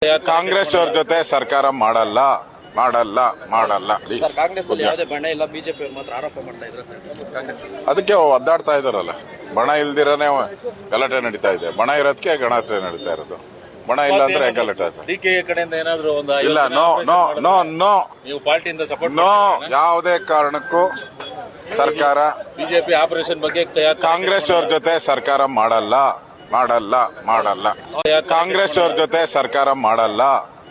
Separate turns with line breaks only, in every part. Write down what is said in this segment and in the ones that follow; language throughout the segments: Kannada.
ಕಾಂಗ್ರೆಸ್ ಅವ್ರ ಜೊತೆ ಸರ್ಕಾರ ಮಾಡಲ್ಲ ಮಾಡಲ್ಲ ಮಾಡಲ್ಲ
ಸರ್ ಕಾಂಗ್ರೆಸ್ ಅಲ್ಲಿ ಯಾವುದೇ ಬಣ ಇಲ್ಲ, ಬಿಜೆಪಿ ಅವರು ಮಾತ್ರ ಆರೋಪ ಮಾಡ್ತಾ ಇದ್ರು ಕಾಂಗ್ರೆಸ್.
ಅದಕ್ಕೆ ಒದ್ದಾಡ್ತಾ ಇದಾರಲ್ಲ. ಬಣ ಇಲ್ದಿರನೇ ಗಲಾಟೆ ನಡೀತಾ ಇದೆ. ಬಣ ಇರೋದಕ್ಕೆ ಗಲಾಟೆ ನಡೀತಾ ಇರೋದು. ಬಣ ಇಲ್ಲ ಅಂದ್ರೆ ಗಲಾಟೆ ಆಯ್ತು.
ಡಿಕೆ ಕಡೆಯಿಂದ ಏನಾದ್ರು ಒಂದು
ಇಲ್ಲ, ನೋ ನೋ ನೋ ನೋ
ನೀವು ಪಾರ್ಟಿಯಿಂದ ಸಪೋರ್ಟ್
ನೋ ಯಾವುದೇ ಕಾರಣಕ್ಕೂ ಸರ್ಕಾರ
ಬಿಜೆಪಿ ಆಪರೇಷನ್ ಬಗ್ಗೆ
ಕಾಂಗ್ರೆಸ್ ಅವ್ರ ಜೊತೆ ಸರ್ಕಾರ ಮಾಡಲ್ಲ ಮಾಡಲ್ಲ ಮಾಡಲ್ಲ. ಕಾಂಗ್ರೆಸ್ ಅವ್ರ ಜೊತೆ ಸರ್ಕಾರ ಮಾಡಲ್ಲ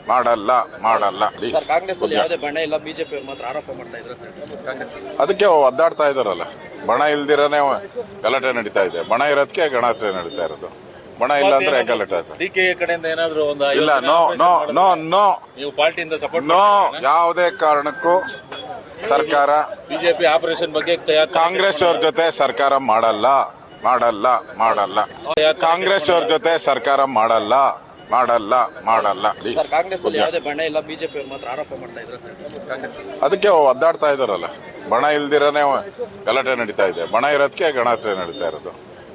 ಮಾಡಲ್ಲ ಮಾಡಲ್ಲ.
ಸರ್ ಕಾಂಗ್ರೆಸ್ ಅಲ್ಲಿ ಯಾವುದೇ ಬಣ ಇಲ್ಲ, ಬಿಜೆಪಿ ಅವರು ಮಾತ್ರ ಆರೋಪ ಮಾಡ್ತಾ ಇದ್ರು ಕಾಂಗ್ರೆಸ್.
ಅದಕ್ಕೆ ಒದ್ದಾಡ್ತಾ ಇದಾರಲ್ಲ. ಬಣ ಇಲ್ದಿರನೇ ಗಲಾಟೆ ನಡೀತಾ ಇದೆ. ಬಣ ಇರೋದಕ್ಕೆ ಗಲಾಟೆ ನಡೀತಾ ಇರೋದು. ಬಣ ಇಲ್ಲ ಅಂದ್ರೆ ಗಲಾಟೆ ಆಯ್ತು.
ಡಿಕೆ ಕಡೆಯಿಂದ ಏನಾದ್ರು ಒಂದು
ಇಲ್ಲ, ನೋ ನೋ ನೋ ನೋ
ನೀವು ಪಾರ್ಟಿಯಿಂದ ಸಪೋರ್ಟ್
ನೋ ಯಾವುದೇ ಕಾರಣಕ್ಕೂ ಸರ್ಕಾರ
ಬಿಜೆಪಿ ಆಪರೇಷನ್ ಬಗ್ಗೆ
ಕಾಂಗ್ರೆಸ್ ಅವ್ರ ಜೊತೆ ಸರ್ಕಾರ ಮಾಡಲ್ಲ ಮಾಡಲ್ಲ ಮಾಡಲ್ಲ. ಕಾಂಗ್ರೆಸ್ ಅವ್ರ ಜೊತೆ ಸರ್ಕಾರ ಮಾಡಲ್ಲ ಮಾಡಲ್ಲ ಮಾಡಲ್ಲ.
ಸರ್ ಕಾಂಗ್ರೆಸ್ ಅಲ್ಲಿ ಯಾವುದೇ ಬಣ ಇಲ್ಲ, ಬಿಜೆಪಿ ಅವರು ಮಾತ್ರ ಆರೋಪ ಮಾಡ್ತಾ ಇದ್ರು ಕಾಂಗ್ರೆಸ್.
ಅದಕ್ಕೆ ಒದ್ದಾಡ್ತಾ ಇದಾರಲ್ಲ. ಬಣ ಇಲ್ದಿರನೇ ಗಲಾಟೆ ನಡೀತಾ ಇದೆ. ಬಣ ಇರೋದಕ್ಕೆ ಗಲಾಟೆ ನಡೀತಾ ಇರೋದು.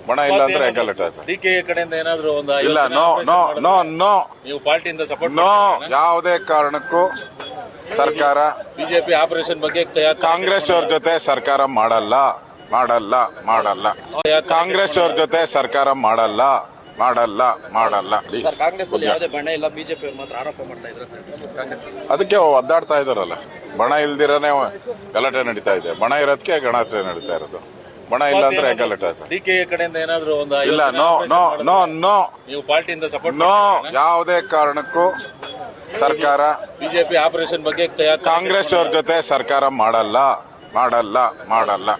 ಬಣ ಇಲ್ಲ ಅಂದ್ರೆ ಗಲಾಟೆ ಆಯ್ತು.
ಡಿಕೆ ಕಡೆಯಿಂದ ಏನಾದ್ರು ಒಂದು
ಇಲ್ಲ, ನೋ ನೋ ನೋ ನೋ
ನೀವು ಪಾರ್ಟಿಯಿಂದ ಸಪೋರ್ಟ್
ನೋ ಯಾವುದೇ ಕಾರಣಕ್ಕೂ ಸರ್ಕಾರ
ಬಿಜೆಪಿ ಆಪರೇಷನ್ ಬಗ್ಗೆ
ಕಾಂಗ್ರೆಸ್ ಅವ್ರ ಜೊತೆ ಸರ್ಕಾರ ಮಾಡಲ್ಲ ಮಾಡಲ್ಲ ಮಾಡಲ್ಲ. ಕಾಂಗ್ರೆಸ್ ಅವ್ರ ಜೊತೆ ಸರ್ಕಾರ ಮಾಡಲ್ಲ ಮಾಡಲ್ಲ ಮಾಡಲ್ಲ.
ಸರ್ ಕಾಂಗ್ರೆಸ್ ಅಲ್ಲಿ ಯಾವುದೇ ಬಣ ಇಲ್ಲ, ಬಿಜೆಪಿ ಅವರು ಮಾತ್ರ ಆರೋಪ ಮಾಡ್ತಾ ಇದ್ರು ಕಾಂಗ್ರೆಸ್.
ಅದಕ್ಕೆ ಒದ್ದಾಡ್ತಾ ಇದಾರಲ್ಲ. ಬಣ ಇಲ್ದಿರನೇ ಗಲಾಟೆ ನಡೀತಾ ಇದೆ. ಬಣ ಇರೋದಕ್ಕೆ ಗಲಾಟೆ ನಡೀತಾ ಇರೋದು. ಬಣ ಇಲ್ಲ ಅಂದ್ರೆ ಗಲಾಟೆ ಆಯ್ತು.
ಡಿಕೆ ಕಡೆಯಿಂದ ಏನಾದ್ರು ಒಂದು
ಇಲ್ಲ, ನೋ ನೋ ನೋ ನೋ
ನೀವು ಪಾರ್ಟಿಯಿಂದ ಸಪೋರ್ಟ್
ನೋ ಯಾವುದೇ ಕಾರಣಕ್ಕೂ ಸರ್ಕಾರ
ಬಿಜೆಪಿ ಆಪರೇಷನ್ ಬಗ್ಗೆ
ಕಾಂಗ್ರೆಸ್ ಅವ್ರ ಜೊತೆ ಸರ್ಕಾರ ಮಾಡಲ್ಲ ಮಾಡಲ್ಲ ಮಾಡಲ್ಲ.